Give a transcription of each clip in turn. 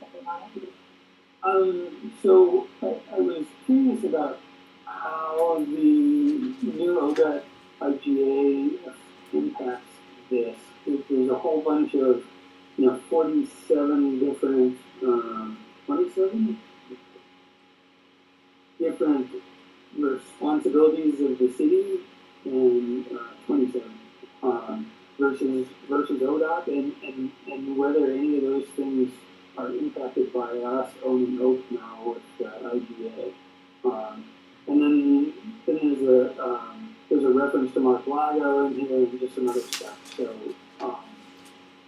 something on it? So I was curious about how the new ODOT IGA impacts this. There's a whole bunch of, 47 different, 27 different responsibilities of the city, and 27 versus ODOT, and whether any of those things are impacted by us owning Oak now with the IGA. And then there's a reference to Mark Lago in here and just some other stuff. So,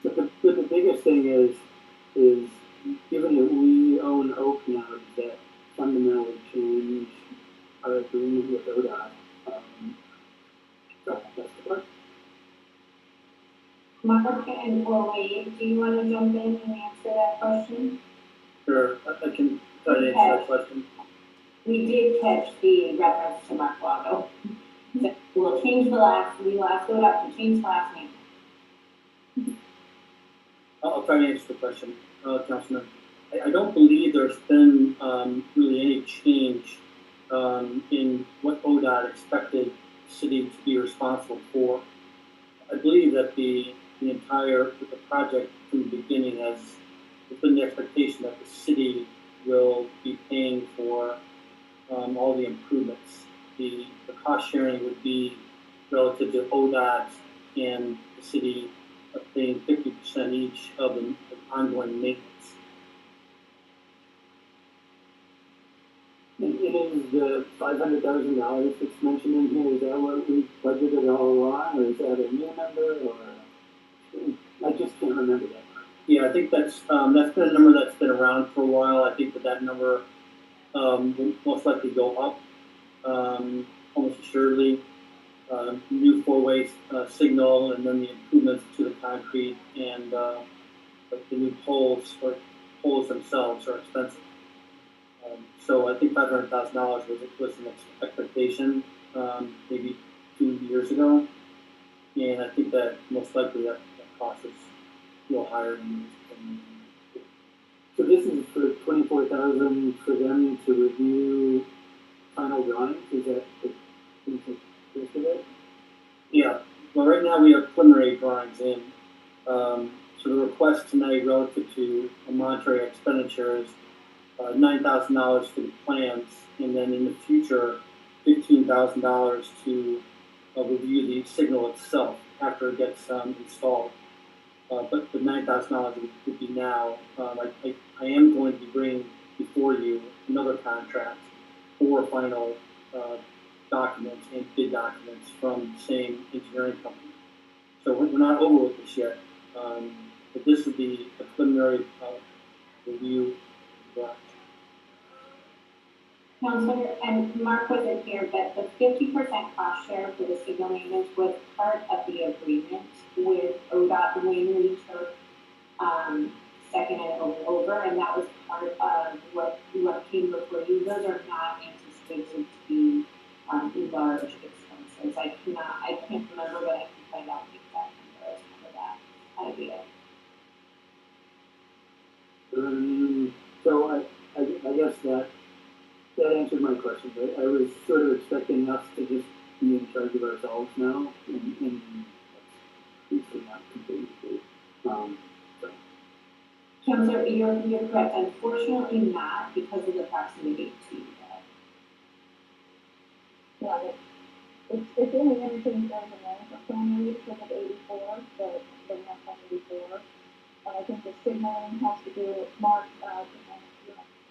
but the biggest thing is given that we own Oak now, does that fundamentally change our agreement with ODOT? So that's the question. Mark and or Wade, do you want to jump in and answer that question? Sure, I can try to answer that question. We did catch the reference to Mark Lago. So we'll change we last go up to change the last name. I'll try to answer the question, Councilman. I don't believe there's been really any change in what ODOT expected the city to be responsible for. I believe that the project from the beginning has been the expectation that the city will be paying for all the improvements. The cost sharing would be relative to ODOT and the city paying 50% each of the ongoing maintenance. And it is the $500,000 that's mentioned in here. Is that what we budgeted all along, or is that a new number, or I just can't remember that. Yeah, I think that's been a number that's been around for a while. I think that number will most likely go up, almost assuredly. New four-way signal, and then the improvements to the concrete and the new poles themselves are expensive. So I think $500,000 was an expectation maybe 2 years ago, and I think that most likely that cost is a little higher than. So this is for $24,000 for them to review final drawings. Is that the gist of it? Yeah. Well, right now we have preliminary drawings in. So the request tonight relative to monetary expenditures. $9,000 for the plans, and then in the future, $15,000 to review the signal itself after it gets installed. But the $9,000 would be now. I am going to be bringing before you another contract for final documents and bid documents from the same engineering company. So we're not over with this yet, but this would be a preliminary review. Councilor, and Mark wasn't here, but the 50% cost share for the signal maintenance was part of the agreement with ODOT when we took second and over, and that was part of what came before you. Those are not anticipated to be large expenses. I can't remember, but I can find out the exact number as part of that idea. So I guess that answered my question. I was sort of expecting us to just be in charge of ourselves now, and that's not completely true. So. Councilor, you're correct. Unfortunately not, because of the proximity to that. Yeah, it's really everything there's a management plan release with the 84, the next one 84. And I think the signaling has to do, Mark,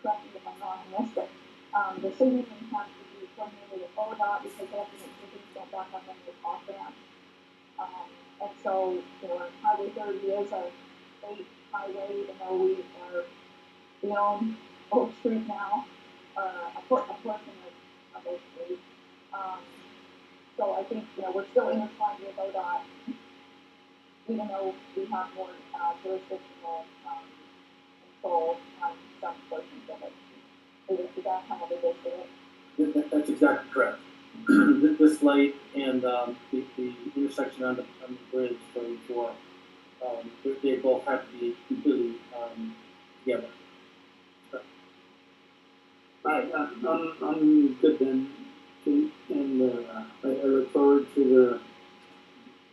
correct me if I'm wrong on this, but the signaling has to be coordinated with ODOT because they have to make sure things don't back up on the off ramp. And so, Highway 30 is a state highway, even though we own Oak Street now, a portion of Oak Street. So I think, we're still intertwined with ODOT, even though we have more jurisdictional control on some portions of it. Is that how they did it? That's exactly correct. This light and the intersection on the bridge 34, they both have to be completely together. right, I'm good then, and, I look forward to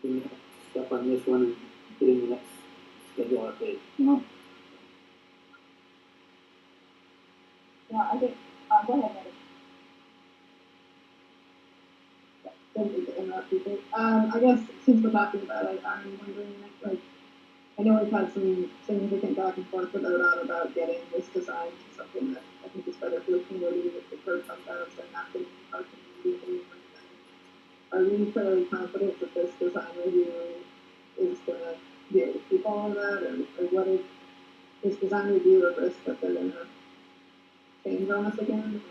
the next step on this one and getting the next schedule update. Yeah, I think, go ahead, Megan. Don't need to interrupt people. I guess since we're talking about it, I'm wondering, like, I know we've had some significant back and forth with ODOT about getting this design to something that I think is better for the community with the curb cut outs and not getting our community. Are we fairly confident that this design review is gonna be able to keep all of that, or what is design review a risk that they're gonna change on us again?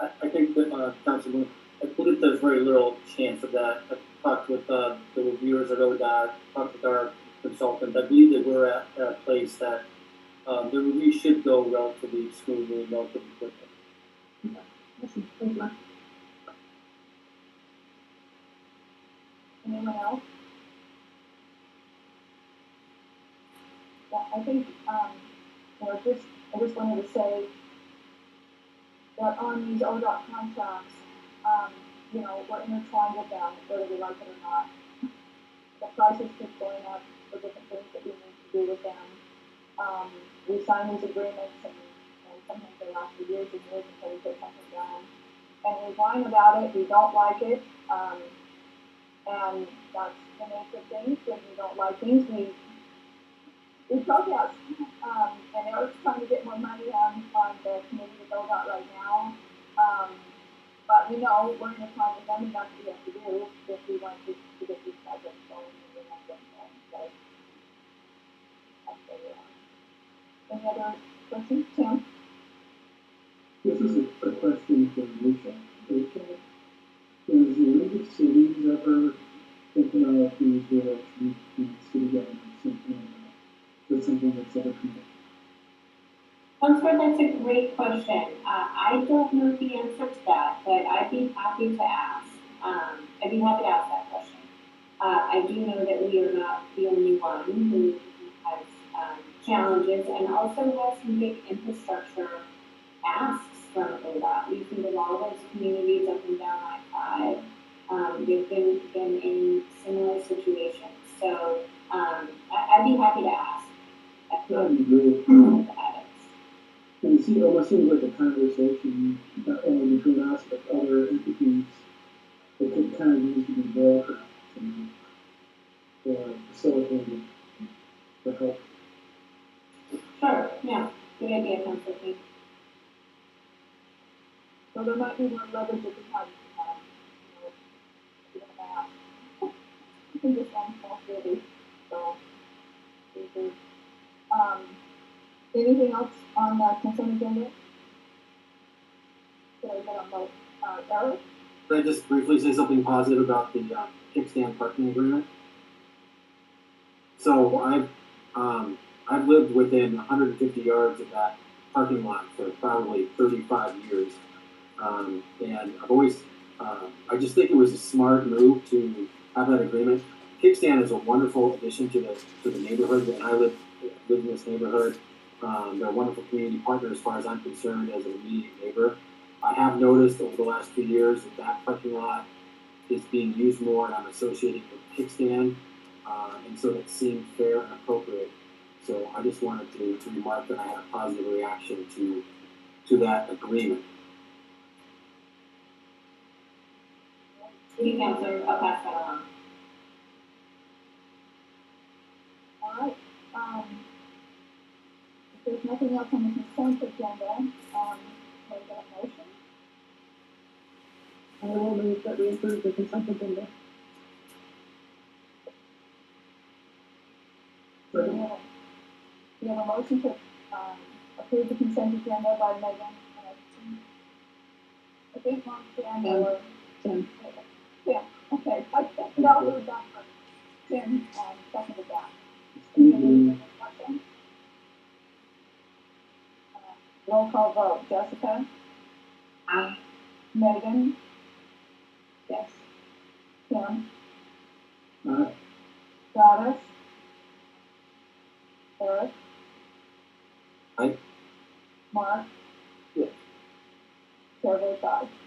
I think that, Councilman, I believe there's very little chance of that. I talked with, the reviewers at ODOT, talked with our consultant. I believe that we're at a place that, the review should go relatively smoothly and relatively quickly. Listen, thank you. Anyone else? Yeah, I think, I just wanted to say that on these ODOT contracts, we're intertwined with them, whether we like it or not. The prices keep going up for different things that we need to do with them. We sign these agreements and sometimes they last for years and years until we put something down. And we whine about it, we don't like it, and that's the nature of things. When we don't like things, we protest. And Eric's trying to get more money on the committee with ODOT right now. But we're going to try with them, and that's what we have to do if we want to get these projects going and we want them going. So that's where we are. Any other questions, Tim? This is a question for Rachel. Rachel, is the League of Cities ever thinking of these relations between city governments and is that something that's ever come up? Counselor, that's a great question. I don't know the answer to that, but I'd be happy to ask. I'd be happy to ask that question. I do know that we are not the only one who has challenges and also has some big infrastructure asks from ODOT. We see a lot of those communities up and down I-5. They've been in similar situations. So I'd be happy to ask. That'd be great. And it almost seems like a conversation, not only between us, but other entities that could kind of use to be brokered or facilitated for help. Sure, yeah, good idea, Councilor King. So there might be more leverage that we have, in this one small city. So, anything else on the consent agenda? Did I get on both? Eric? Could I just briefly say something positive about the kickstand parking agreement? So I've lived within 150 yards of that parking lot for probably 35 years, and I've always I just think it was a smart move to have that agreement. Kickstand is a wonderful addition to the neighborhood, and I live in this neighborhood. They're a wonderful community partner as far as I'm concerned as an immediate neighbor. I have noticed over the last few years that parking lot is being used more, and I'm associating with kickstand, and so that seemed fair and appropriate. So I just wanted to remark that I had a positive reaction to that agreement. Thank you, Councilor. I'll pass that along. All right. If there's nothing else on the consent agenda, can I get a motion? I will move that we approve the consent agenda. We have a motion to approve the consent agenda by Megan. I think Mark, Jan, or Tim. Tim. Okay, I'll do that first. Tim, seconded that. Any discussion? Roll call vote. Jessica? Aye. Megan? Yes. Tim? Travis? Eric? Aye. Mark? Yes. Chair votes aye.